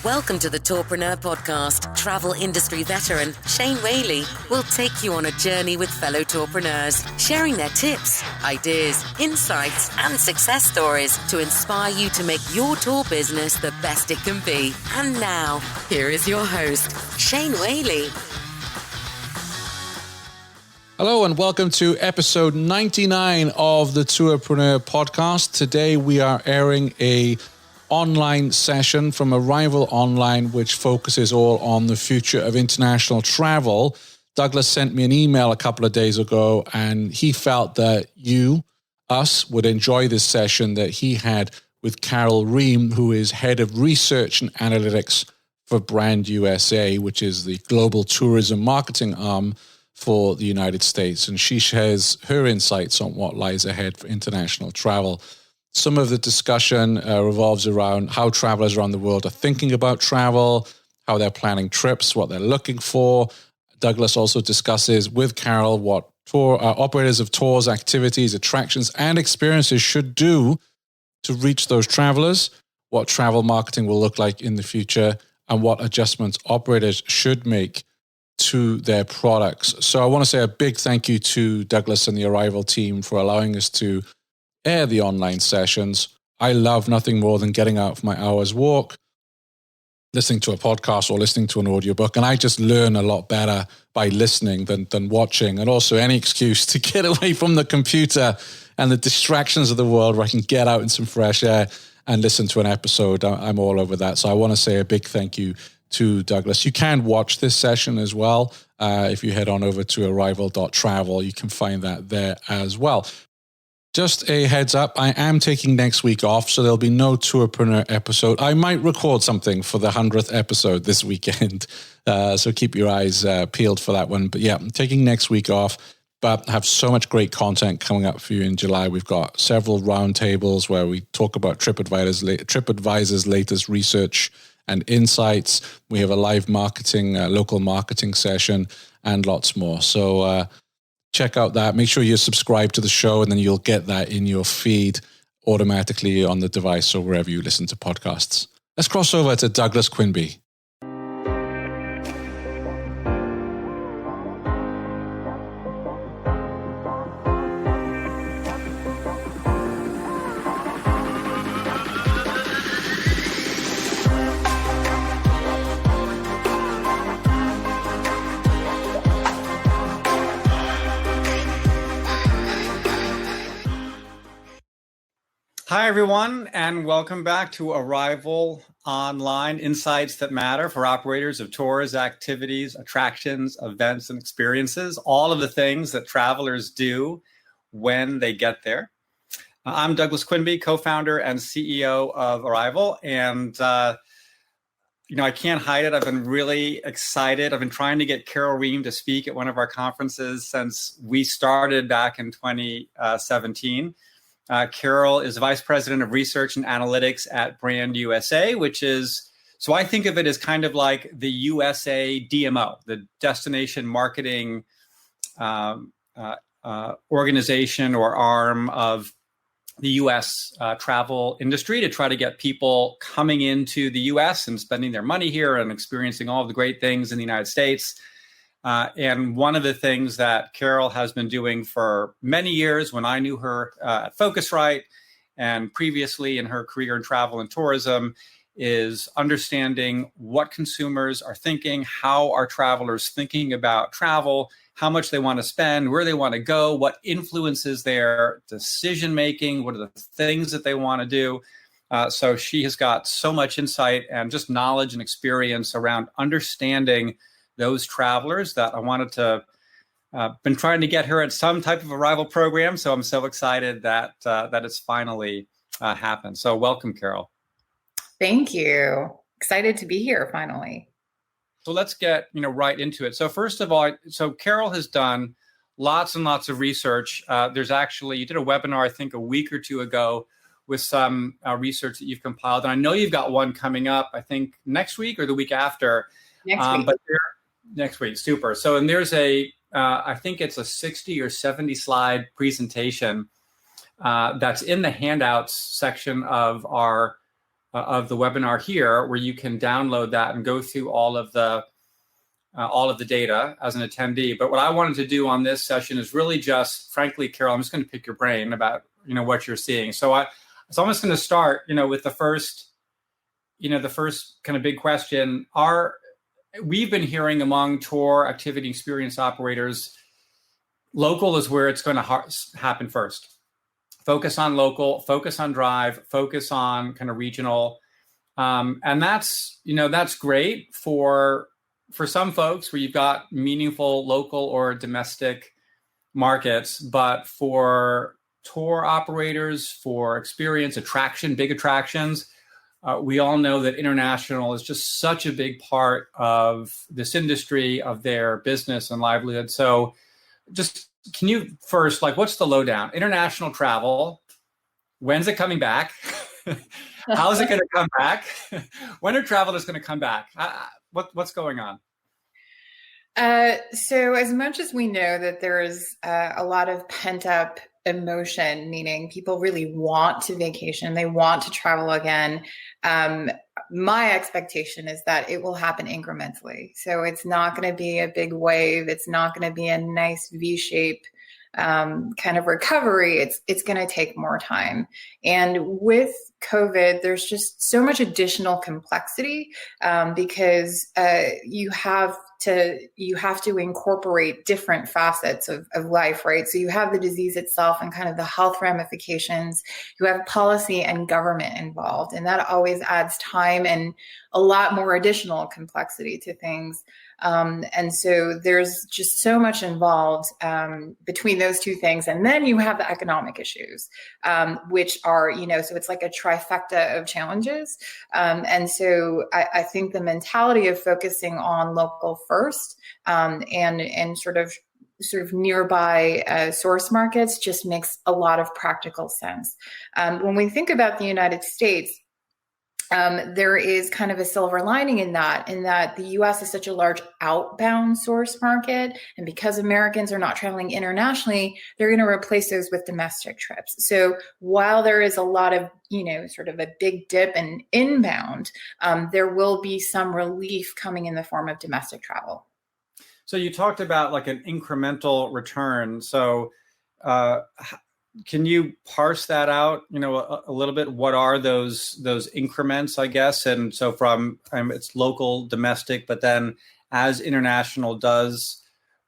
Welcome to the Tourpreneur Podcast. Travel industry veteran Shane Whaley will take you on a journey with fellow tourpreneurs, sharing their tips, ideas, insights, and success stories to inspire you to make your tour business the best it can be. And now, here is your host, Shane Whaley. Hello and welcome to episode 99 of the Tourpreneur Podcast. Today we are airing a online session from Arival Online, which focuses all on the future of international travel. Douglas sent me an email a couple of days ago, and he felt that us, would enjoy this session that he had with Carroll Rheem, who is head of research and analytics for Brand USA, which is the global tourism marketing arm for the United States. And she shares her insights on what lies ahead for international travel. Some of the discussion revolves around how travelers around the world are thinking about travel, how they're planning trips, what they're looking for. Douglas also discusses with Carroll what operators of tours, activities, attractions, and experiences should do to reach those travelers, what travel marketing will look like in the future, and what adjustments operators should make to their products. So I want to say a big thank you to Douglas and the Arival team for allowing us to air the online sessions. I love nothing more than getting out for my hour's walk, listening to a podcast or listening to an audiobook. And I just learn a lot better by listening than watching. And also any excuse to get away from the computer and the distractions of the world where I can get out in some fresh air and listen to an episode. I'm all over that. So I want to say a big thank you to Douglas. You can watch this session as well. If you head on over to arival.travel, you can find that there as well. Just a heads up, I am taking next week off, so there'll be no Tourpreneur episode. I might record something for the 100th episode this weekend, so keep your eyes peeled for that one. But yeah, I'm taking next week off, but I have so much great content coming up for you in July. We've got several roundtables where we talk about TripAdvisor's latest research and insights. We have a live local marketing session, and lots more. So check out that. Make sure you're subscribed to the show, and then you'll get that in your feed automatically on the device or wherever you listen to podcasts. Let's cross over to Douglas Quinby. Hi, everyone, and welcome back to Arival Online, Insights That Matter for operators of tours, activities, attractions, events, and experiences, all of the things that travelers do when they get there. I'm Douglas Quinby, co-founder and CEO of Arival, and I can't hide it. I've been really excited. I've been trying to get Carroll Rheem to speak at one of our conferences since we started back in 2017. Carroll is Vice President of Research and Analytics at Brand USA, so I think of it as kind of like the USA DMO, the Destination Marketing organization or arm of the U.S. travel industry to try to get people coming into the U.S. and spending their money here and experiencing all of the great things in the United States. And one of the things that Carroll has been doing for many years when I knew her at Focusrite and previously in her career in travel and tourism is understanding what consumers are thinking, how are travelers thinking about travel, how much they want to spend, where they want to go, what influences their decision-making, what are the things that they want to do. So she has got so much insight and just knowledge and experience around understanding those travelers that I wanted to, been trying to get her at some type of Arival program. So I'm so excited that it's finally happened. So welcome, Carroll. Thank you. Excited to be here finally. So let's get right into it. So first of all, Carroll has done lots and lots of research. You did a webinar, I think a week or two ago with some research that you've compiled. And I know you've got one coming up, I think next week or the week after. Next week. Next week, super. So, and there's I think it's a 60 or 70 slide presentation that's in the handouts section of our of the webinar here, where you can download that and go through all of the data as an attendee. But what I wanted to do on this session is really just, frankly, Carroll, I'm just going to pick your brain about what you're seeing. So I'm just going to start with the first kind of big question. We've been hearing among tour activity experience operators, local is where it's going to happen first. Focus on local, focus on drive, focus on kind of regional. And that's great for some folks where you've got meaningful local or domestic markets, but for tour operators, for experience, big attractions, we all know that international is just such a big part of this industry, of their business and livelihood. So just, can you first, what's the lowdown? International travel, when's it coming back? How is it going to come back? When are travelers going to come back? What's going on? So as much as we know that there is a lot of pent up emotion, meaning people really want to vacation, they want to travel again. My expectation is that it will happen incrementally. So it's not going to be a big wave. It's not going to be a nice V-shape kind of recovery. It's going to take more time. And with COVID, there's just so much additional complexity because you have to incorporate different facets of life, right? So you have the disease itself and kind of the health ramifications. You have policy and government involved, and that always adds time and a lot more additional complexity to things. And so there's just so much involved between those two things. And then you have the economic issues, which are, so it's like a trifecta of challenges. And so I think the mentality of focusing on local first and sort of nearby source markets just makes a lot of practical sense. When we think about the United States, there is kind of a silver lining in that the U.S. is such a large outbound source market. And because Americans are not traveling internationally, they're going to replace those with domestic trips. So while there is a lot of, sort of a big dip in inbound, there will be some relief coming in the form of domestic travel. So you talked about an incremental return. So can you parse that out, a little bit? What are those increments, I guess? And so from it's local, domestic, but then as international does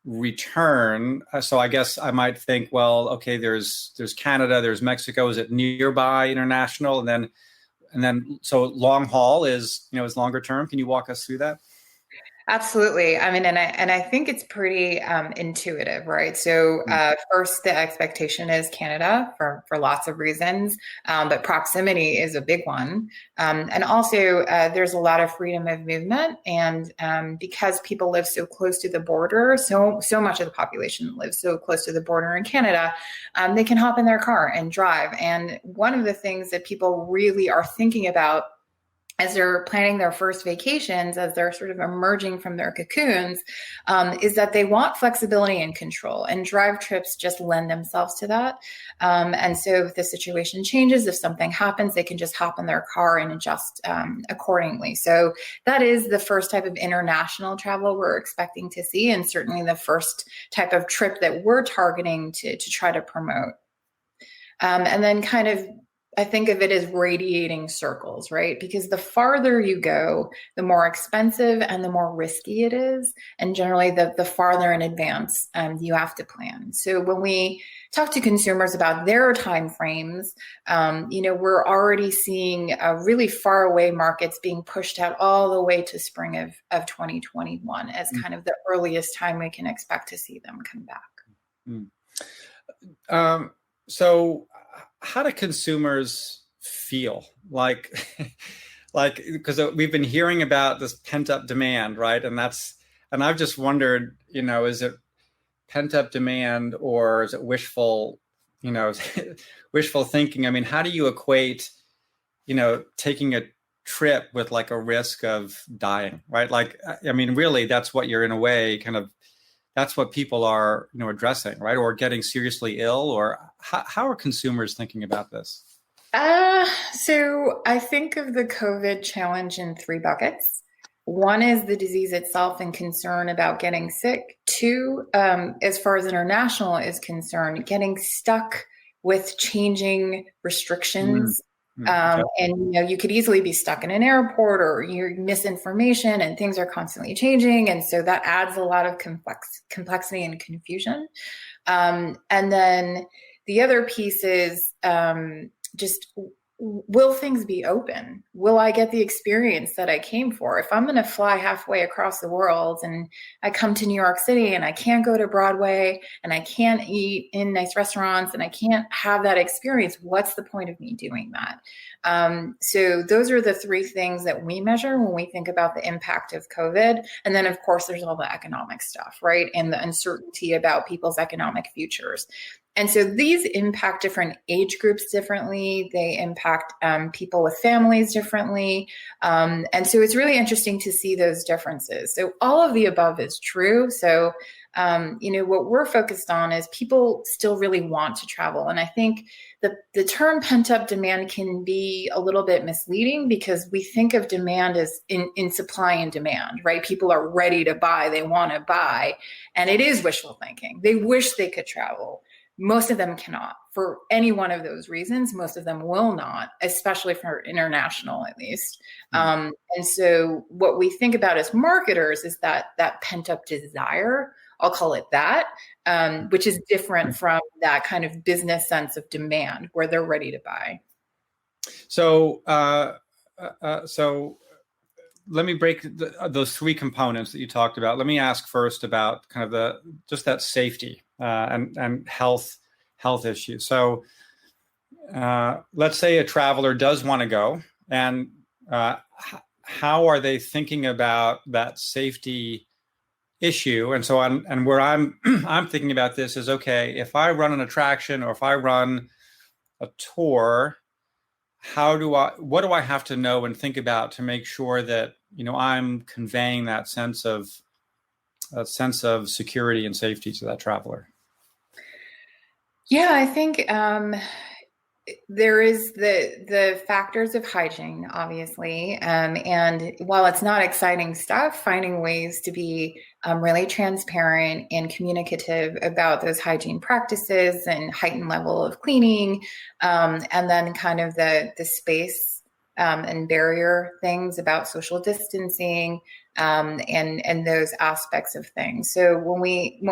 return, so I guess I might think, well, okay, there's Canada, there's Mexico. Is it nearby international? And then so long haul is longer term. Can you walk us through that? Absolutely. I mean, and I think it's pretty intuitive, right? So first, the expectation is Canada for lots of reasons, but proximity is a big one. And also, there's a lot of freedom of movement. And because people live so close to the border, so much of the population lives so close to the border in Canada, they can hop in their car and drive. And one of the things that people really are thinking about as they're planning their first vacations, as they're sort of emerging from their cocoons, is that they want flexibility and control, and drive trips just lend themselves to that. And so if the situation changes, if something happens, they can just hop in their car and adjust accordingly. So that is the first type of international travel we're expecting to see, and certainly the first type of trip that we're targeting to try to promote. And then kind of, I think of it as radiating circles, right? Because the farther you go, the more expensive and the more risky it is. And generally the farther in advance you have to plan. So when we talk to consumers about their timeframes, we're already seeing really far away markets being pushed out all the way to spring of 2021 as kind of the earliest time we can expect to see them come back. So how do consumers feel because we've been hearing about this pent up demand, right? And I've just wondered, is it pent up demand or is it wishful thinking? I mean, how do you equate, taking a trip with a risk of dying, right? Really that's what you're in a way that's what people are, addressing, right? Or getting seriously ill, or how are consumers thinking about this? So I think of the COVID challenge in three buckets. One is the disease itself and concern about getting sick. Two, as far as international is concerned, getting stuck with changing restrictions. And you could easily be stuck in an airport or you're misinformation and things are constantly changing. And so that adds a lot of complexity and confusion. And then the other piece is just, will things be open? Will I get the experience that I came for? If I'm going to fly halfway across the world and I come to New York City and I can't go to Broadway and I can't eat in nice restaurants and I can't have that experience, what's the point of me doing that? So those are the three things that we measure when we think about the impact of COVID. And then, of course, there's all the economic stuff, right? And the uncertainty about people's economic futures. And so these impact different age groups differently. They impact people with families differently. And so it's really interesting to see those differences. So all of the above is true. So, what we're focused on is people still really want to travel. And I think the term pent-up demand can be a little bit misleading because we think of demand as in supply and demand, right? People are ready to buy. They want to buy. And it is wishful thinking. They wish they could travel. Most of them cannot for any one of those reasons. Most of them will not, especially for international, at least. And so what we think about as marketers is that pent up desire, I'll call it that, which is different from that kind of business sense of demand where they're ready to buy. So let me break those three components that you talked about. Let me ask first about kind of just that safety and health issues. So let's say a traveler does want to go, and how are they thinking about that safety issue? And so where I'm thinking about this is, okay, if I run an attraction or if I run a tour, what do I have to know and think about to make sure that, I'm conveying that sense of security and safety to that traveler? Yeah, I think there is the factors of hygiene, obviously. And while it's not exciting stuff, finding ways to be really transparent and communicative about those hygiene practices and heightened level of cleaning, and then kind of the space and barrier things about social distancing, and those aspects of things. So when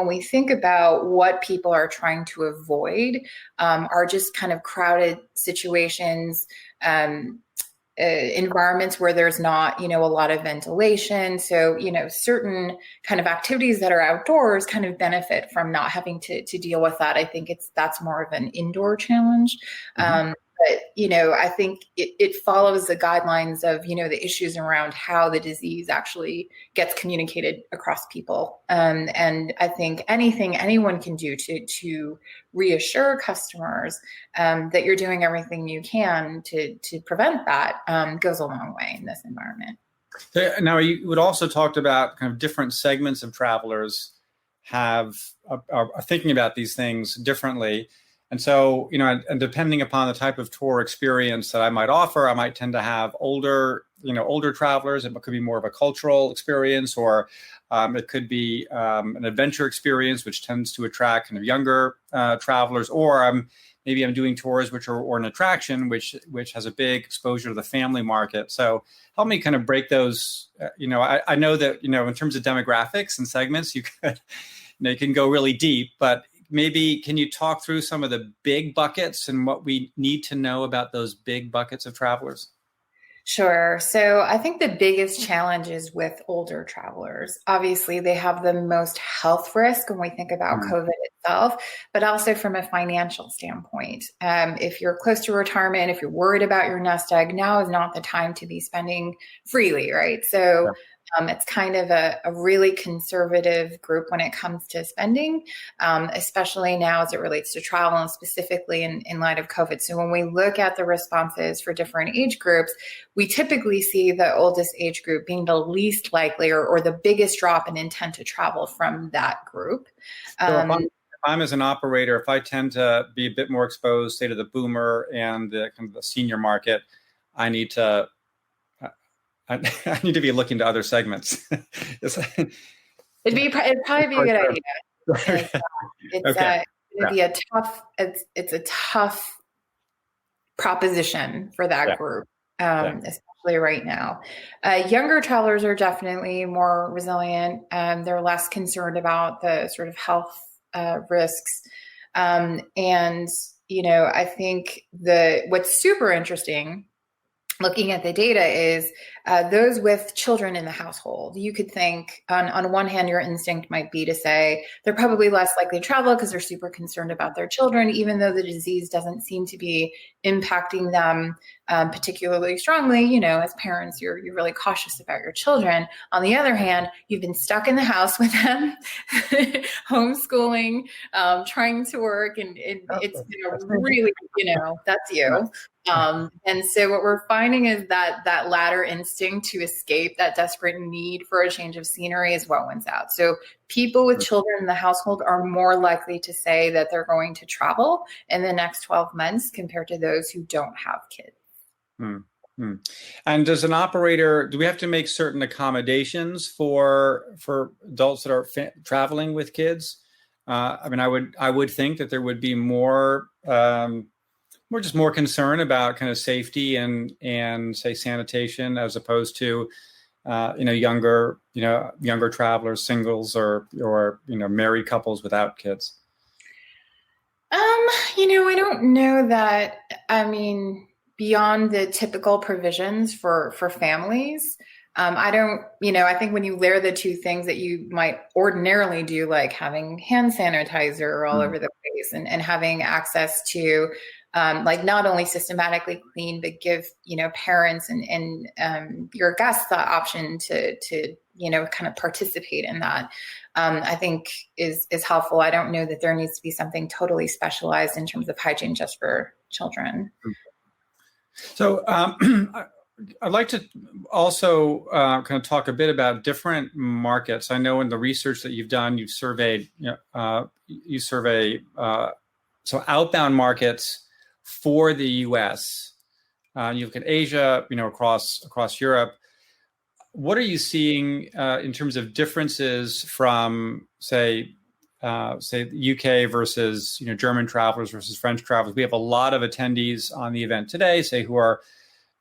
we think about what people are trying to avoid, are just kind of crowded situations, environments where there's not, a lot of ventilation. So, certain kind of activities that are outdoors kind of benefit from not having to deal with that. I think that's more of an indoor challenge. But, I think it follows the guidelines of, the issues around how the disease actually gets communicated across people. And I think anything anyone can do to reassure customers that you're doing everything you can to prevent that goes a long way in this environment. Now, you would also talked about kind of different segments of travelers are thinking about these things differently. And so, and depending upon the type of tour experience that I might offer, I might tend to have older travelers. It could be more of a cultural experience, or it could be an adventure experience, which tends to attract kind of younger travelers. Or maybe I'm doing tours or an attraction, which has a big exposure to the family market. So help me kind of break those. I know that in terms of demographics and segments, you can go really deep, but maybe can you talk through some of the big buckets and what we need to know about those big buckets of travelers? Sure. So I think the biggest challenge is with older travelers. Obviously, they have the most health risk when we think about COVID itself, but also from a financial standpoint. If you're close to retirement, if you're worried about your nest egg, now is not the time to be spending freely, right? So it's kind of a really conservative group when it comes to spending, especially now as it relates to travel and specifically in light of COVID. So when we look at the responses for different age groups, we typically see the oldest age group being the least likely or the biggest drop in intent to travel from that group. So I'm as an operator, if I tend to be a bit more exposed, say, to the boomer and the kind of the senior market, I need to be looking to other segments. It'd probably be a good idea. It'd be a tough. It's a tough proposition for that group, especially right now. Younger travelers are definitely more resilient. They're less concerned about the sort of health risks, and I think what's super interesting, looking at the data, is those with children in the household. You could think on one hand, your instinct might be to say they're probably less likely to travel because they're super concerned about their children, even though the disease doesn't seem to be impacting them particularly strongly. As parents, you're really cautious about your children. On the other hand, you've been stuck in the house with them, homeschooling, trying to work, and it's really, that's you. And so what we're finding is that latter instinct to escape, that desperate need for a change of scenery, is what wins out. So people with children in the household are more likely to say that they're going to travel in the next 12 months compared to those who don't have kids. Mm-hmm. And does an operator, do we have to make certain accommodations for adults that are traveling with kids? I would think that there would be more concern about kind of safety and say sanitation, as opposed to younger travelers, singles, or married couples without kids. I don't know that. Beyond the typical provisions for families, I think when you layer the two things that you might ordinarily do, like having hand sanitizer all over the place and having access to not only systematically clean, but give, parents and your guests the option to kind of participate in that, I think is helpful. I don't know that there needs to be something totally specialized in terms of hygiene just for children. So I'd like to also kind of talk a bit about different markets. I know in the research that you've done, you've surveyed, so outbound markets for the U.S. You look at Asia, across Europe. What are you seeing in terms of differences from, say the UK versus German travelers versus French travelers? We have a lot of attendees on the event today, say who are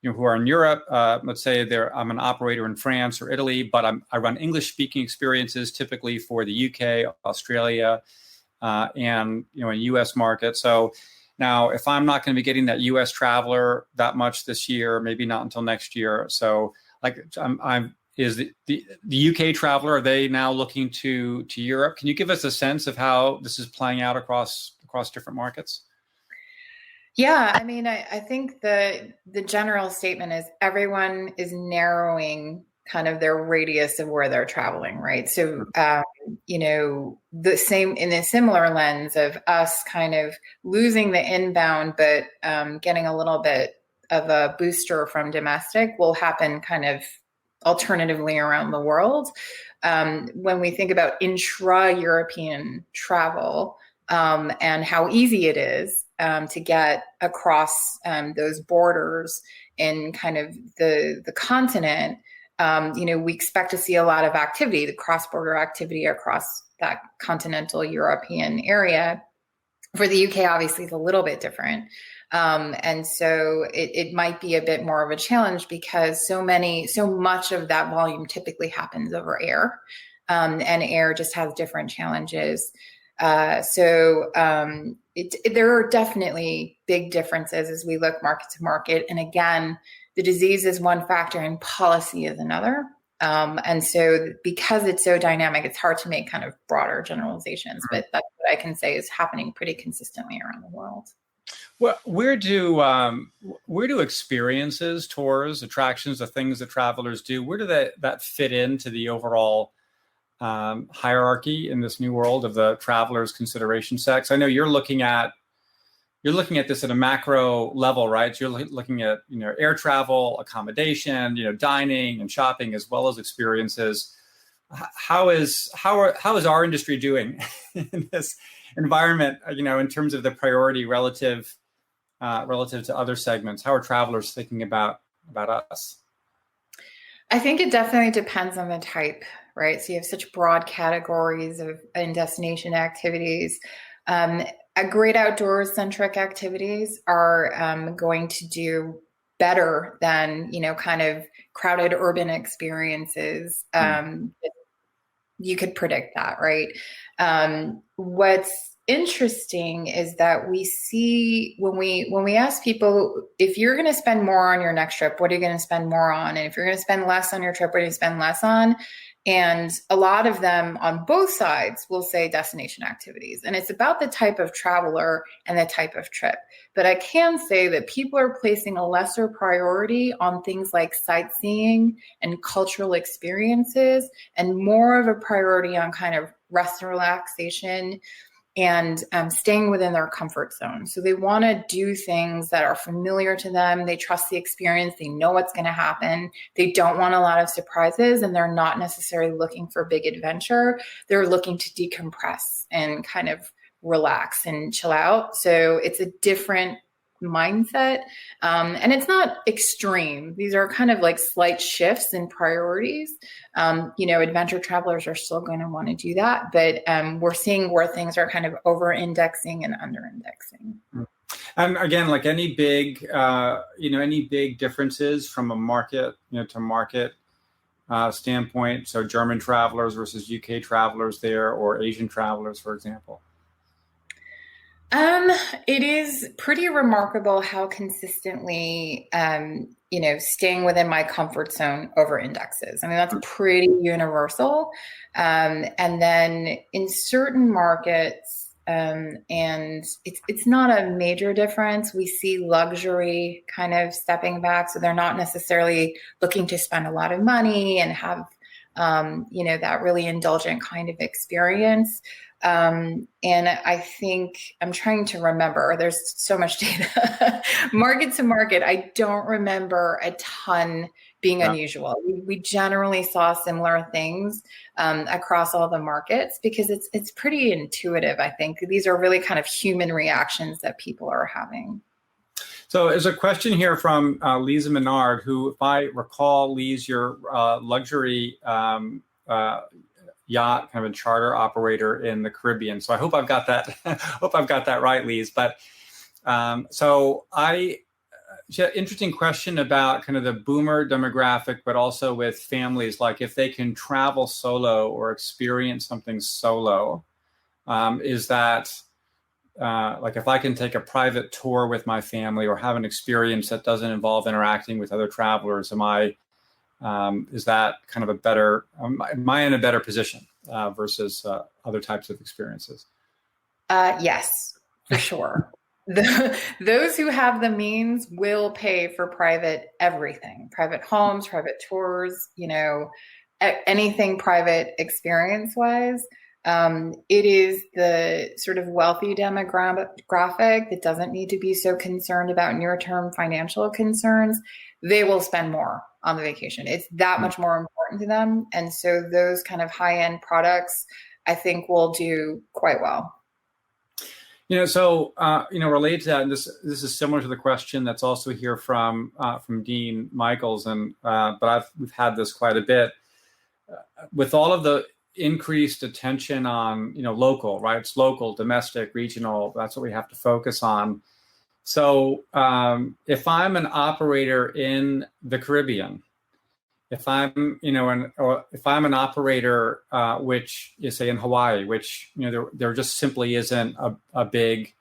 in Europe. Let's say I'm an operator in France or Italy, but I run English speaking experiences typically for the UK, Australia, and in US market. So now, if I'm not going to be getting that US traveler that much this year, maybe not until next year. So is the UK traveler, are they now looking to Europe? Can you give us a sense of how this is playing out across different markets? Yeah, I think the general statement is everyone is narrowing kind of their radius of where they're traveling, right? So, the same in a similar lens of us kind of losing the inbound, but getting a little bit of a booster from domestic will happen kind of alternatively around the world. When we think about intra-European travel and how easy it is to get across those borders in kind of the continent, we expect to see a lot of activity, the cross-border activity across that continental European area. For the UK, obviously, it's a little bit different. And so it might be a bit more of a challenge because so much of that volume typically happens over air, and air just has different challenges. There are definitely big differences as we look market to market. And again, the disease is one factor and policy is another. And so because it's so dynamic, it's hard to make kind of broader generalizations, but that's what I can say is happening pretty consistently around the world. Well, where do experiences, tours, attractions, the things that travelers do, where do that fit into the overall hierarchy in this new world of the traveler's consideration set? I know you're looking at this at a macro level, right? So you're looking at air travel, accommodation, dining and shopping, as well as experiences. How is our industry doing in environment, in terms of the priority relative to other segments? How are travelers thinking about us? I think it definitely depends on the type, right? So you have such broad categories of in destination activities. Great outdoors centric activities are going to do better than, kind of crowded urban experiences. You could predict that, right? What's interesting is that we see when we ask people, if you're going to spend more on your next trip, what are you going to spend more on? And if you're going to spend less on your trip, what are you going to spend less on? And a lot of them on both sides will say destination activities. And it's about the type of traveler and the type of trip. But I can say that people are placing a lesser priority on things like sightseeing and cultural experiences, and more of a priority on kind of rest and relaxation and staying within their comfort zone. So they want to do things that are familiar to them. They trust the experience. They know what's going to happen. They don't want a lot of surprises, and they're not necessarily looking for big adventure. They're looking to decompress and kind of relax and chill out. So it's a different mindset. And it's not extreme. These are kind of like slight shifts in priorities. Adventure travelers are still going to want to do that, but we're seeing where things are kind of over indexing and under indexing. And again, like any big differences from a market, to market standpoint. So German travelers versus UK travelers there, or Asian travelers, for example. It is pretty remarkable how consistently, staying within my comfort zone over indexes. I mean, that's pretty universal. And then in certain markets, and it's not a major difference. We see luxury kind of stepping back. So they're not necessarily looking to spend a lot of money and have, that really indulgent kind of experience. And I think I'm trying to remember, there's so much data, market to market. I don't remember a ton being unusual. We generally saw similar things, across all the markets, because it's pretty intuitive. I think these are really kind of human reactions that people are having. So there's a question here from Lisa Menard, who, if I recall, Lise, your luxury yacht kind of a charter operator in the Caribbean. So I hope I've got that right, Lise. But interesting question about kind of the boomer demographic, but also with families, like if they can travel solo or experience something solo, is that like if I can take a private tour with my family or have an experience that doesn't involve interacting with other travelers, is that kind of a better, am I in a better position versus other types of experiences? Yes, for sure. Those who have the means will pay for private everything, private homes, private tours, anything private experience wise. It is the sort of wealthy demographic that doesn't need to be so concerned about near-term financial concerns. They will spend more on the vacation. It's that much more important to them. And so those kind of high-end products, I think, will do quite well. Related to that, and this is similar to the question that's also here from Dean Michaels, but we've had this quite a bit with all of the increased attention on local, right? It's local, domestic, regional. That's what we have to focus on. So if I'm an operator in the Caribbean, if I'm if I'm an operator which is, say, in Hawaii, which there just simply isn't a big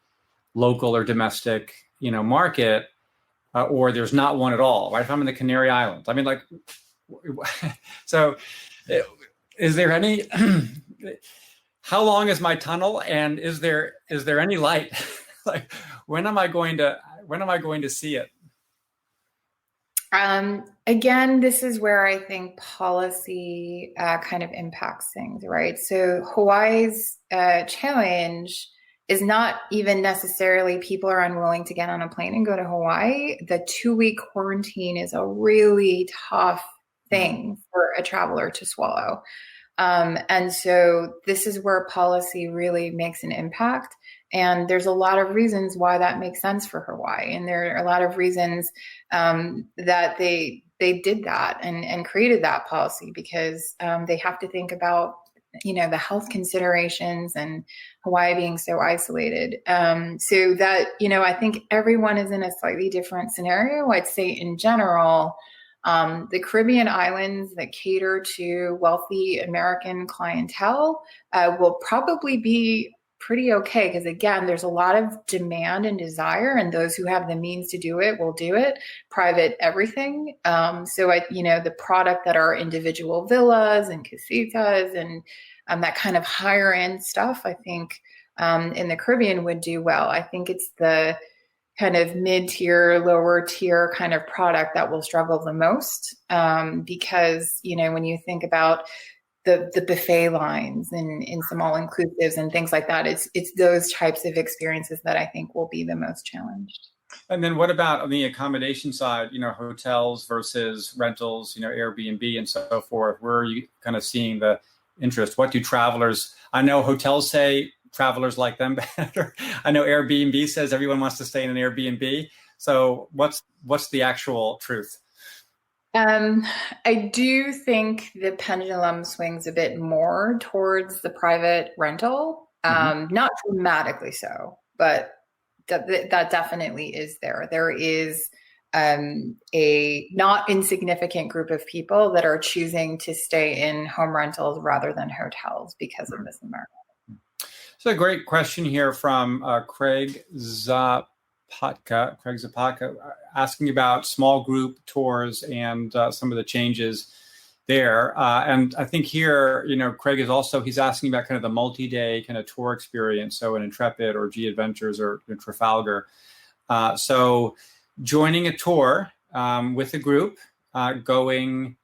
local or domestic market, or there's not one at all, right? If I'm in the Canary Islands, so is there any? How long is my tunnel, and is there any light? Like when am I going to see it? Again, this is where I think policy kind of impacts things, right? So Hawaii's challenge is not even necessarily people are unwilling to get on a plane and go to Hawaii. The 2-week quarantine is a really tough thing for a traveler to swallow. And so this is where policy really makes an impact. And there's a lot of reasons why that makes sense for Hawaii. And there are a lot of reasons that they did that and created that policy, because they have to think about, the health considerations and Hawaii being so isolated. So that, I think everyone is in a slightly different scenario. I'd say in general, the Caribbean islands that cater to wealthy American clientele will probably be pretty okay, because again, there's a lot of demand and desire, and those who have the means to do it will do it. Private everything. So the product that are individual villas and casitas and that kind of higher end stuff, I think in the Caribbean would do well. I think it's the kind of mid-tier, lower tier kind of product that will struggle the most, because when you think about the buffet lines and in some all-inclusives and things like that, it's those types of experiences that I think will be the most challenged. And then what about on the accommodation side, hotels versus rentals, Airbnb and so forth? Where are you kind of seeing the interest? What do travelers, I know hotels say travelers like them better. I know Airbnb says everyone wants to stay in an Airbnb. So what's the actual truth? I do think the pendulum swings a bit more towards the private rental, not dramatically so, but that definitely is there. There is a not insignificant group of people that are choosing to stay in home rentals rather than hotels because of this environment. So a great question here from Craig Zapatka, asking about small group tours and some of the changes there. And I think here, Craig is also, he's asking about kind of the multi-day kind of tour experience. So an Intrepid or G Adventures or Trafalgar. So joining a tour with a group, going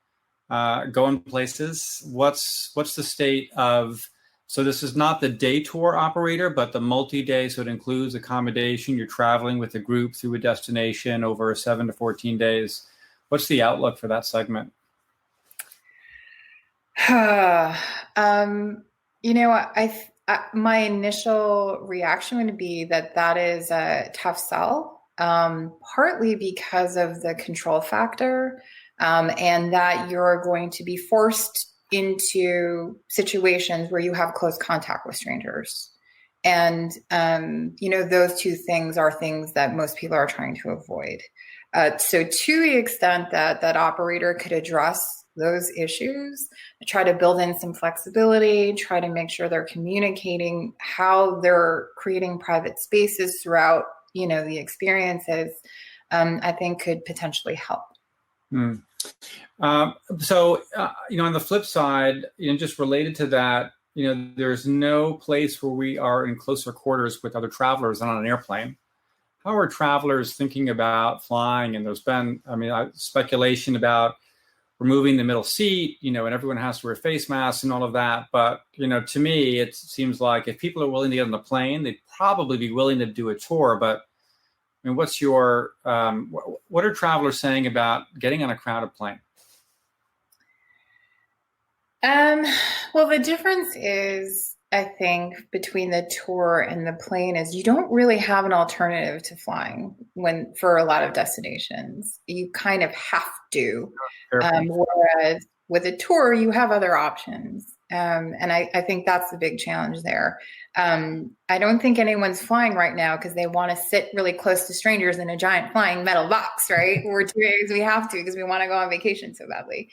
places, what's the state of, so this is not the day tour operator, but the multi-day. So it includes accommodation. You're traveling with a group through a destination over 7 to 14 days. What's the outlook for that segment? My initial reaction would be that is a tough sell, partly because of the control factor, and that you're going to be forced into situations where you have close contact with strangers. And, those two things are things that most people are trying to avoid. So to the extent that operator could address those issues, try to build in some flexibility, try to make sure they're communicating how they're creating private spaces throughout, the experiences, I think could potentially help. So, on the flip side, just related to that, there's no place where we are in closer quarters with other travelers than on an airplane. How are travelers thinking about flying? And there's been, speculation about removing the middle seat, and everyone has to wear face masks and all of that. But, to me, it seems like if people are willing to get on the plane, they'd probably be willing to do a tour. But what's your, what are travelers saying about getting on a crowded plane? Well, the difference is, I think, between the tour and the plane is you don't really have an alternative to flying for a lot of destinations. You kind of have to, whereas with a tour, you have other options. And I think that's the big challenge there. I don't think anyone's flying right now because they want to sit really close to strangers in a giant flying metal box, right? We're doing it because we have to, because we want to go on vacation so badly.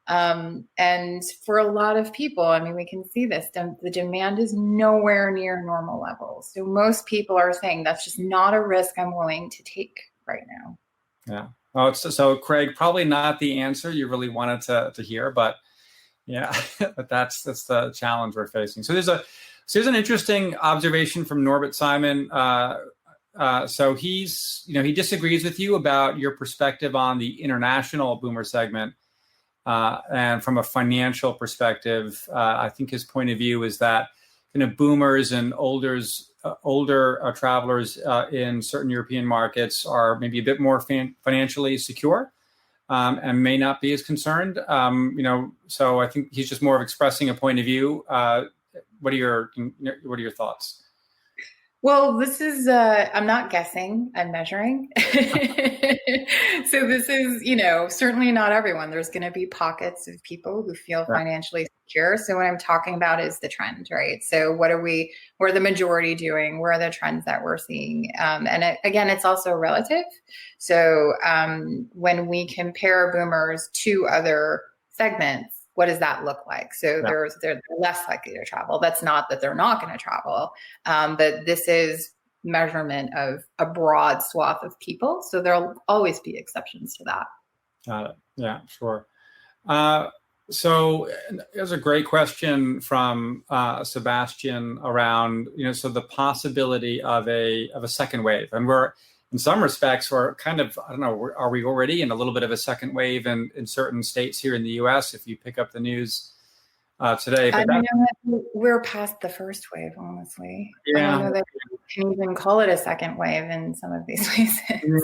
And for a lot of people, we can see this, the demand is nowhere near normal levels. So most people are saying that's just not a risk I'm willing to take right now. Yeah. Oh, so Craig, probably not the answer you really wanted to hear, but yeah, but that's the challenge we're facing. So there's an interesting observation from Norbert Simon. So he's, he disagrees with you about your perspective on the international boomer segment. And from a financial perspective, I think his point of view is that boomers and older travelers in certain European markets are maybe a bit more financially secure. and may not be as concerned. So I think he's just more of expressing a point of view. What are your thoughts? Well, this is, I'm not guessing, I'm measuring. So this is, certainly not everyone. There's going to be pockets of people who feel financially secure. So what I'm talking about is the trend, right? So what are the majority doing? Where are the trends that we're seeing? Again, it's also relative. So when we compare boomers to other segments, what does that look like? So they're less likely to travel. That's not that they're not going to travel, but this is measurement of a broad swath of people. So there'll always be exceptions to that. Got it. Yeah, sure. So there's a great question from Sebastian around, so the possibility of a second wave, and we're in some respects, we're kind of, I don't know, are we already in a little bit of a second wave in certain states here in the U.S. if you pick up the news today? But we're past the first wave, honestly. Yeah. I don't know that you can even call it a second wave in some of these places.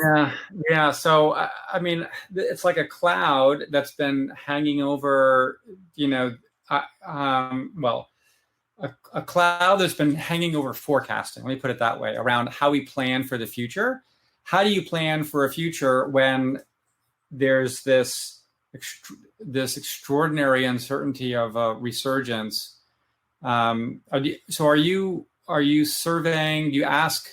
Yeah. So, I mean, it's like a cloud that's been hanging over, a cloud that's been hanging over forecasting, let me put it that way, around how we plan for the future. How do you plan for a future when there's this extraordinary uncertainty of a resurgence? So are you surveying? Have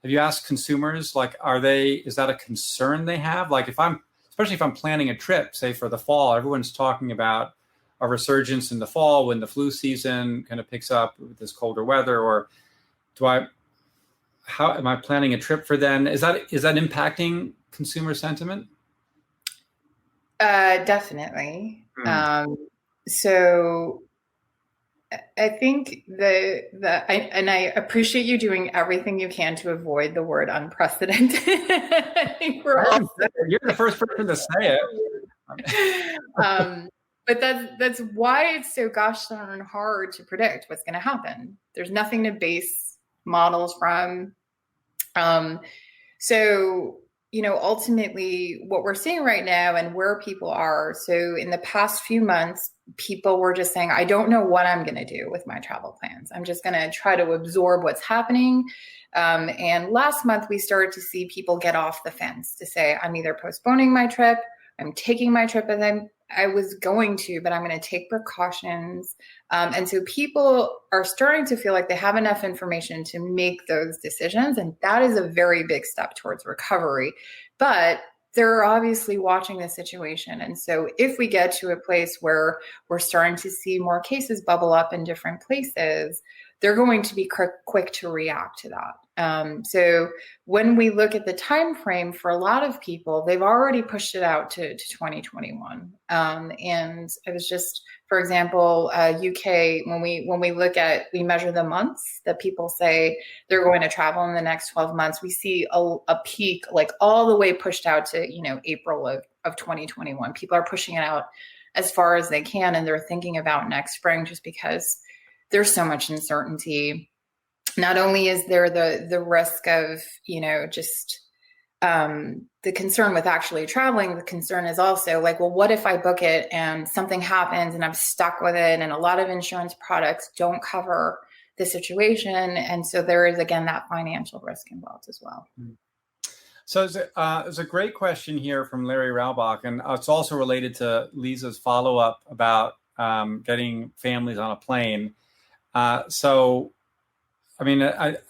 you asked consumers, like, is that a concern they have? Like, especially if I'm planning a trip, say for the fall, everyone's talking about a resurgence in the fall when the flu season kind of picks up with this colder weather, or how am I planning a trip for then? Is that impacting consumer sentiment? Definitely. So I think I appreciate you doing everything you can to avoid the word unprecedented. I think you're the first person to say it. But that's why it's so gosh darn hard to predict what's going to happen. There's nothing to base models from. So, ultimately what we're seeing right now and where people are. So in the past few months, people were just saying, I don't know what I'm going to do with my travel plans. I'm just going to try to absorb what's happening. And last month we started to see people get off the fence to say, I'm either postponing my trip, I'm taking my trip as I was going to, but I'm going to take precautions. And so people are starting to feel like they have enough information to make those decisions. And that is a very big step towards recovery. But they're obviously watching the situation. And so if we get to a place where we're starting to see more cases bubble up in different places, they're going to be quick to react to that. So when we look at the time frame for a lot of people, they've already pushed it out to 2021. And it was just, for example, UK, when we measure the months that people say they're going to travel in the next 12 months, we see a peak like all the way pushed out to, April of 2021. People are pushing it out as far as they can, and they're thinking about next spring just because there's so much uncertainty. Not only is there the risk of, the concern with actually traveling, the concern is also like, well, what if I book it and something happens and I'm stuck with it? And a lot of insurance products don't cover the situation. And so there is, again, that financial risk involved as well. So there's a great question here from Larry Raubach, and it's also related to Lisa's follow-up about getting families on a plane. I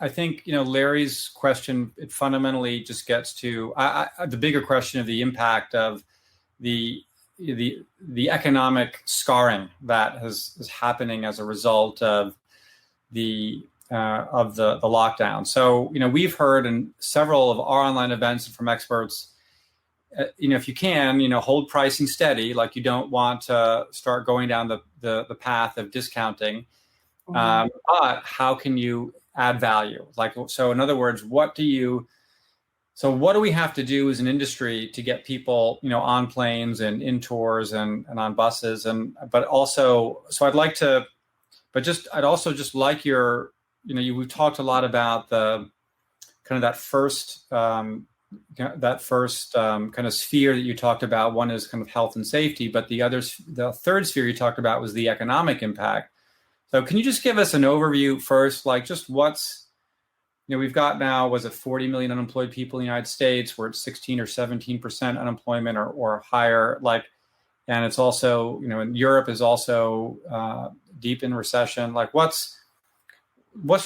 think, Larry's question, it fundamentally just gets to the bigger question of the impact of the economic scarring that is happening as a result of the lockdown. So, we've heard in several of our online events and from experts, if you can, hold pricing steady, like you don't want to start going down the path of discounting. But how can you add value? So in other words, what do we have to do as an industry to get people, on planes and in tours and on buses? I'd also just like your, we've talked a lot about the kind of that first that first kind of sphere that you talked about. One is kind of health and safety, but the third sphere you talked about was the economic impact. So can you just give us an overview first, like just we've got now, was it 40 million unemployed people in the United States? We're at 16 or 17% unemployment or higher. And it's also, in Europe is also deep in recession. Like what's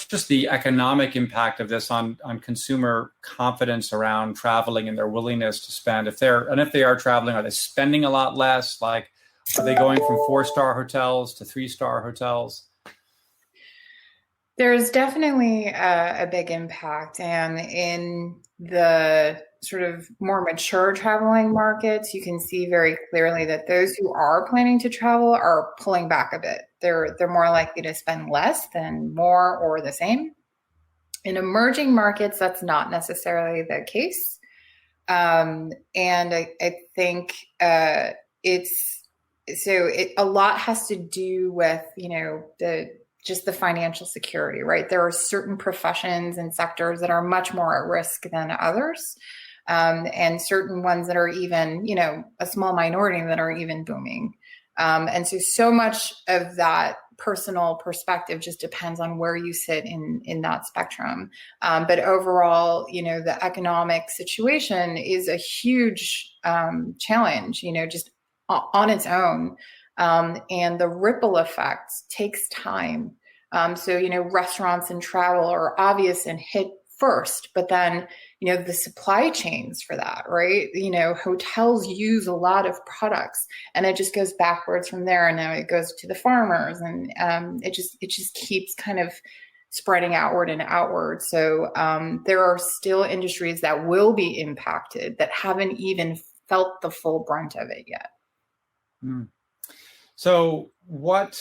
just the economic impact of this on consumer confidence around traveling and their willingness to spend? If they are traveling, are they spending a lot less? Like, are they going from 4-star hotels to 3-star hotels? There's definitely a big impact. And in the sort of more mature traveling markets, you can see very clearly that those who are planning to travel are pulling back a bit. They're more likely to spend less than more or the same. In emerging markets, that's not necessarily the case. And I think a lot has to do with, just the financial security, right? There are certain professions and sectors that are much more at risk than others. And certain ones that are even, a small minority that are even booming. And so much of that personal perspective just depends on where you sit in that spectrum. But overall, the economic situation is a huge challenge, just on its own. And the ripple effect takes time. So restaurants and travel are obvious and hit first, but then, the supply chains for that, right? Hotels use a lot of products and it just goes backwards from there. And now it goes to the farmers and it just keeps kind of spreading outward and outward. So there are still industries that will be impacted that haven't even felt the full brunt of it yet. Mm. So what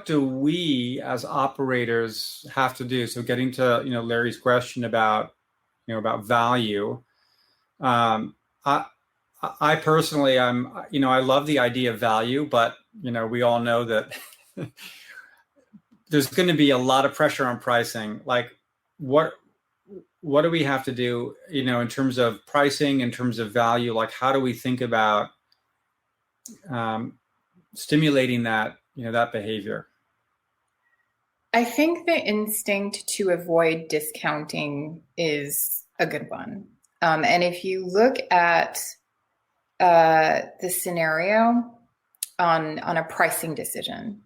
do we as operators have to do? So getting to, Larry's question about value. I personally, I love the idea of value, but, we all know that there's going to be a lot of pressure on pricing. Like what do we have to do, in terms of pricing, in terms of value? Like, how do we think about stimulating that, that behavior? I think the instinct to avoid discounting is a good one. And if you look at the scenario on a pricing decision,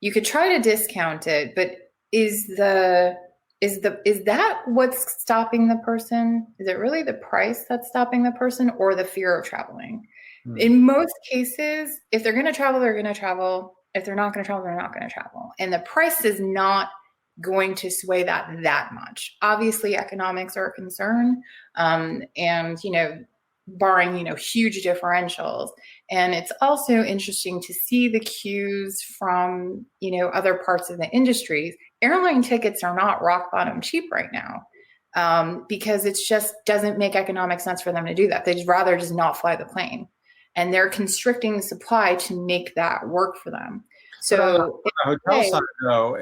you could try to discount it, but is that what's stopping the person? Is it really the price that's stopping the person or the fear of traveling? In most cases, if they're going to travel, they're going to travel. If they're not going to travel, they're not going to travel. And the price is not going to sway that much. Obviously, economics are a concern, and, barring, huge differentials. And it's also interesting to see the cues from, other parts of the industries. Airline tickets are not rock bottom cheap right now, because it just doesn't make economic sense for them to do that. They'd rather just not fly the plane. And they're constricting supply to make that work for them. So on the hotel side, though,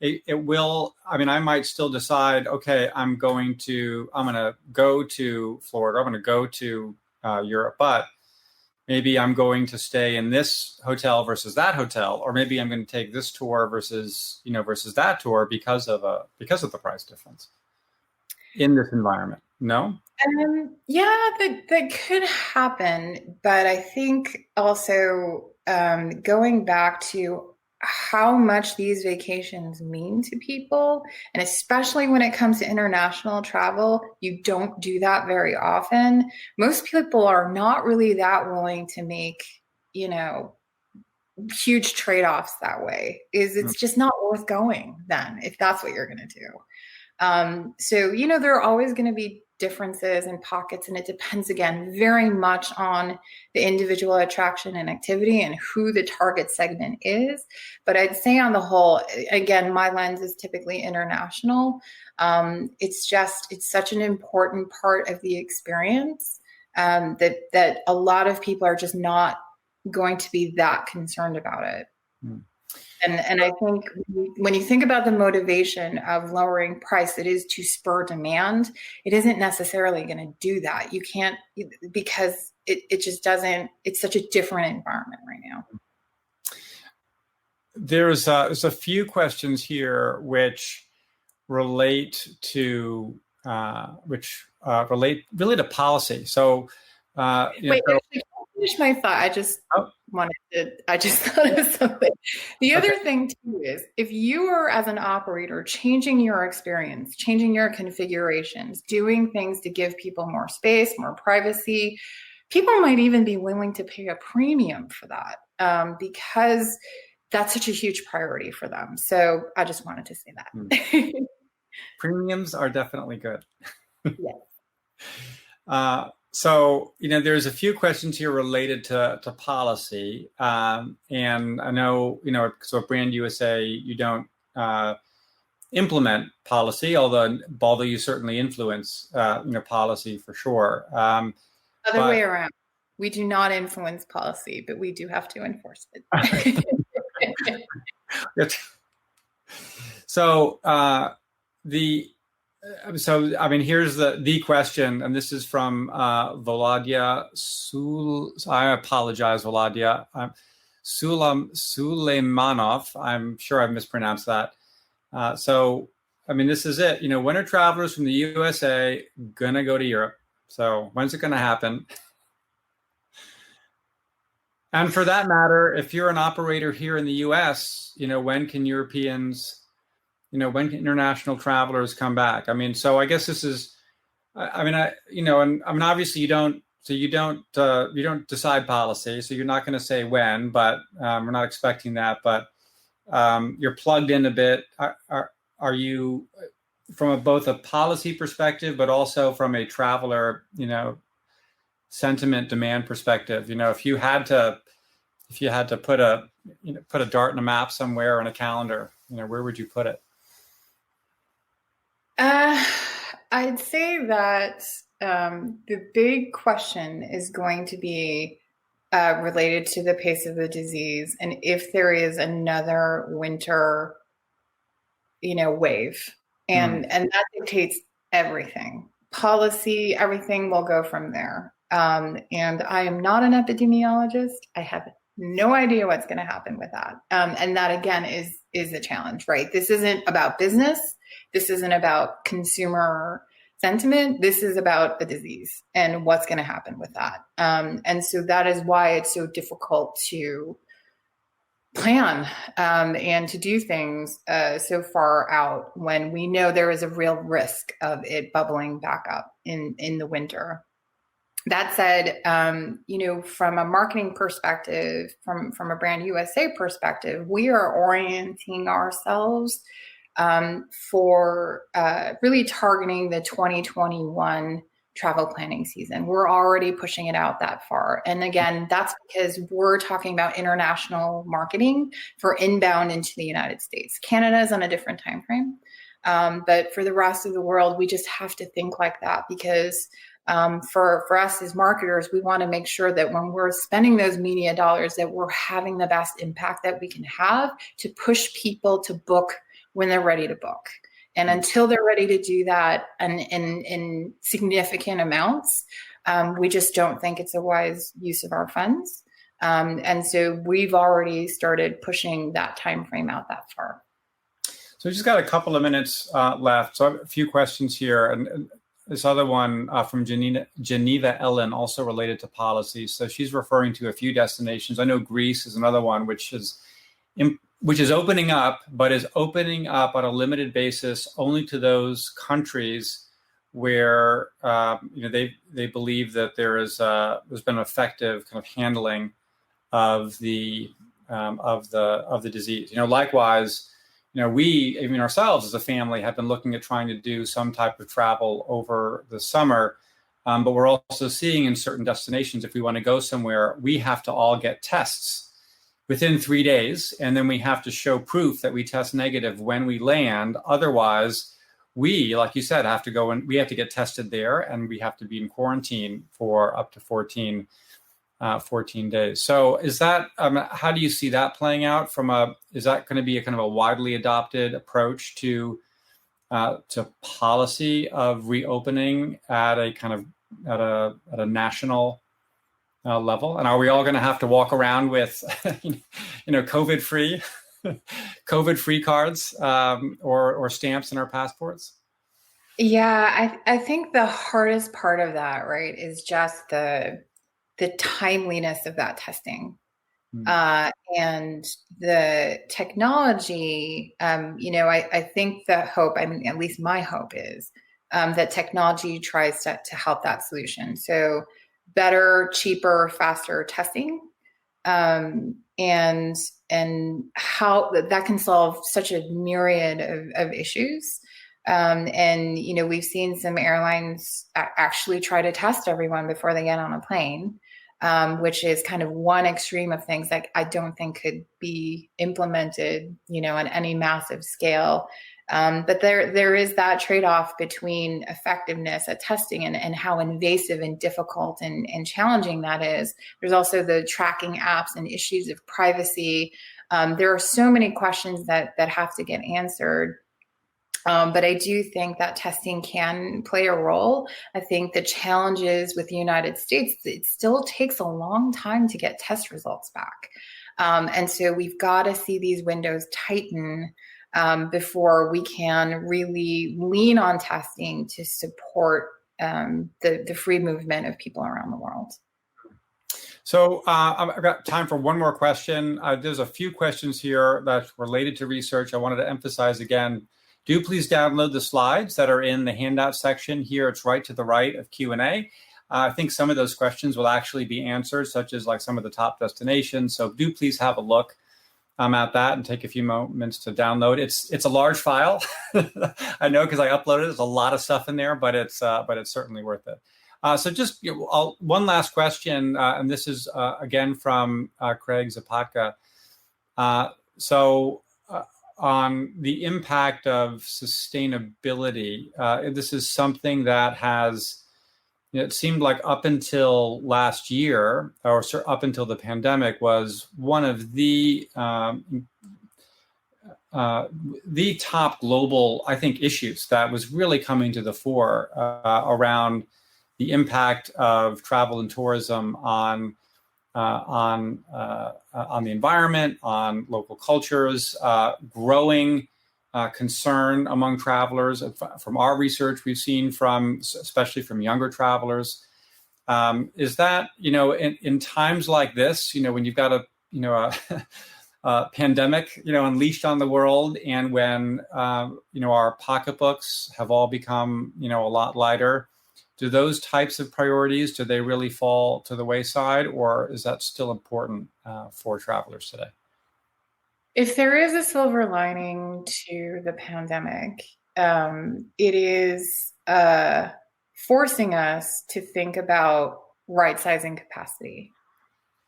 I might still decide, okay, I'm going to go to Florida. I'm going to go to Europe, but maybe I'm going to stay in this hotel versus that hotel, or maybe I'm going to take this tour versus that tour because of the price difference in this environment. No? Yeah, that could happen. But I think also going back to how much these vacations mean to people, and especially when it comes to international travel, you don't do that very often. Most people are not really that willing to make, huge trade-offs that way. It's just not worth going then, if that's what you're going to do. So, there are always going to be differences and pockets, and it depends again very much on the individual attraction and activity and who the target segment is. But I'd say on the whole, again, my lens is typically international. It's such an important part of the experience that a lot of people are just not going to be that concerned about it. And I think when you think about the motivation of lowering price, it is to spur demand. It isn't necessarily going to do that. You can't, because it just doesn't, it's such a different environment right now. There's a few questions here which relate to relate really to policy. So, wait, actually, finish my thought. I just thought of something. The other thing too is, if you are, as an operator, changing your experience, changing your configurations, doing things to give people more space, more privacy, people might even be willing to pay a premium for that, because that's such a huge priority for them. So I just wanted to say that. Premiums are definitely good. Yes. So, there's a few questions here related to policy. And I know, so at Brand USA, you don't implement policy, although you certainly influence, policy for sure. Other way around. We do not influence policy, but we do have to enforce it. So, here's the question, and this is from Volodya I apologize, Volodya. Suleimanov. I'm sure I've mispronounced that. This is it. When are travelers from the USA gonna go to Europe? So when's it gonna happen? And for that matter, if you're an operator here in the US, when can international travelers come back? So I guess this is, obviously you don't decide policy, so you're not going to say when, but we're not expecting that, but you're plugged in a bit. Are you, from both a policy perspective, but also from a traveler, sentiment demand perspective? If you had to put a dart in a map somewhere or in a calendar, where would you put it? I'd say that the big question is going to be related to the pace of the disease, and if there is another winter, wave, and that dictates everything. Policy, everything will go from there. And I am not an epidemiologist. I have no idea what's going to happen with that. And that again is the challenge, right? This isn't about business. This isn't about consumer sentiment. This is about the disease and what's going to happen with that. And so that is why it's so difficult to plan and to do things so far out when we know there is a real risk of it bubbling back up in the winter. That said, from a marketing perspective, from a Brand USA perspective, we are orienting ourselves for really targeting the 2021 travel planning season. We're already pushing it out that far. And again, that's because we're talking about international marketing for inbound into the United States. Canada is on a different time frame. But for the rest of the world, we just have to think like that because for us as marketers, we want to make sure that when we're spending those media dollars, that we're having the best impact that we can have to push people to book when they're ready to book. And until they're ready to do that and in significant amounts, we just don't think it's a wise use of our funds. And so we've already started pushing that time frame out that far. So we just got a couple of minutes left. So I have a few questions here. And this other one from Geneva Ellen, also related to policy. So she's referring to a few destinations. I know Greece is another one, which is opening up, but is opening up on a limited basis only to those countries where they believe that there's been effective kind of handling of the disease. Likewise, we ourselves as a family have been looking at trying to do some type of travel over the summer, but we're also seeing in certain destinations, if we want to go somewhere, we have to all get tests within 3 days, and then we have to show proof that we test negative when we land. Otherwise, we, like you said, have to go and we have to get tested there, and we have to be in quarantine for up to 14 14 days. So is that, how do you see that playing out is that going to be a kind of a widely adopted approach to policy of reopening at a kind of at a national level? And are we all going to have to walk around with, COVID-free cards or stamps in our passports? Yeah, I think the hardest part of that, right, is just the timeliness of that testing. And the technology, I think the hope, at least my hope is that technology tries to help that solution. So better, cheaper, faster testing, and how that can solve such a myriad of issues. We've seen some airlines actually try to test everyone before they get on a plane. Which is kind of one extreme of things that I don't think could be implemented, on any massive scale. But there is that trade-off between effectiveness at testing and how invasive and difficult and challenging that is. There's also the tracking apps and issues of privacy. There are so many questions that have to get answered. But I do think that testing can play a role. I think the challenges with the United States, it still takes a long time to get test results back. And so we've got to see these windows tighten before we can really lean on testing to support the free movement of people around the world. So I've got time for one more question. There's a few questions here that's related to research. I wanted to emphasize again, do please download the slides that are in the handout section here. It's right to the right of Q&A. I think some of those questions will actually be answered, such as like some of the top destinations. So do please have a look at that and take a few moments to download. It's a large file. I know because I uploaded it. There's a lot of stuff in there, but it's certainly worth it. So just one last question, and this is again from Craig Zapatka. On the impact of sustainability, this is something that has, it seemed like up until last year, or up until the pandemic, was one of the top global, I think, issues that was really coming to the fore around the impact of travel and tourism on the environment, on local cultures, growing concern among travelers. From our research, we've seen especially from younger travelers, is that, in times like this, when you've got a pandemic, unleashed on the world, and when, our pocketbooks have all become, a lot lighter, do those types of priorities, do they really fall to the wayside, or is that still important for travelers today? If there is a silver lining to the pandemic, it is forcing us to think about right-sizing capacity.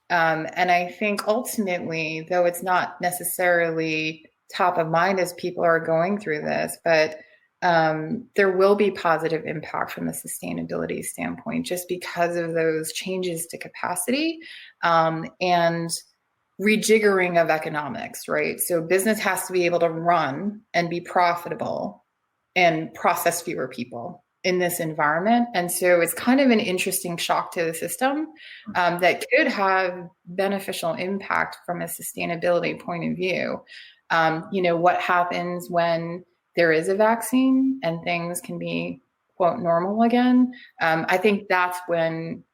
And I think ultimately, though it's not necessarily top of mind as people are going through this, but there will be positive impact from a sustainability standpoint just because of those changes to capacity and rejiggering of economics, right? So business has to be able to run and be profitable and process fewer people in this environment. And so it's kind of an interesting shock to the system that could have beneficial impact from a sustainability point of view. What happens when there is a vaccine and things can be, quote, normal again? I think that's when,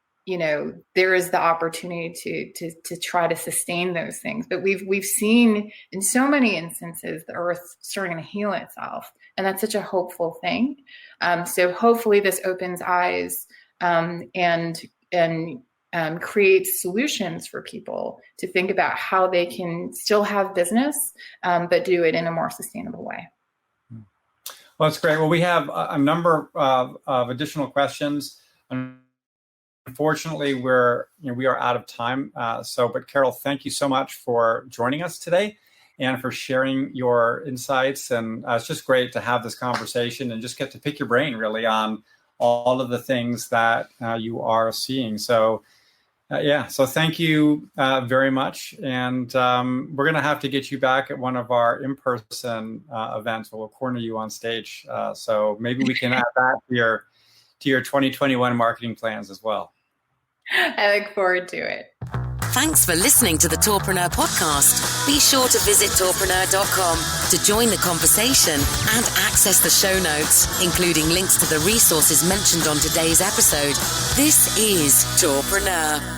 there is the opportunity to try to sustain those things. But we've seen in so many instances the Earth starting to heal itself, and that's such a hopeful thing. So hopefully this opens eyes and creates solutions for people to think about how they can still have business, but do it in a more sustainable way. Well, that's great. Well, we have a number of additional questions. Unfortunately, we are out of time. But Carroll, thank you so much for joining us today and for sharing your insights. And it's just great to have this conversation and just get to pick your brain really on all of the things that you are seeing. So So thank you very much. And we're going to have to get you back at one of our in-person events where we'll corner you on stage. So maybe we can add that to your 2021 marketing plans as well. I look forward to it. Thanks for listening to the Tourpreneur Podcast. Be sure to visit tourpreneur.com to join the conversation and access the show notes, including links to the resources mentioned on today's episode. This is Tourpreneur.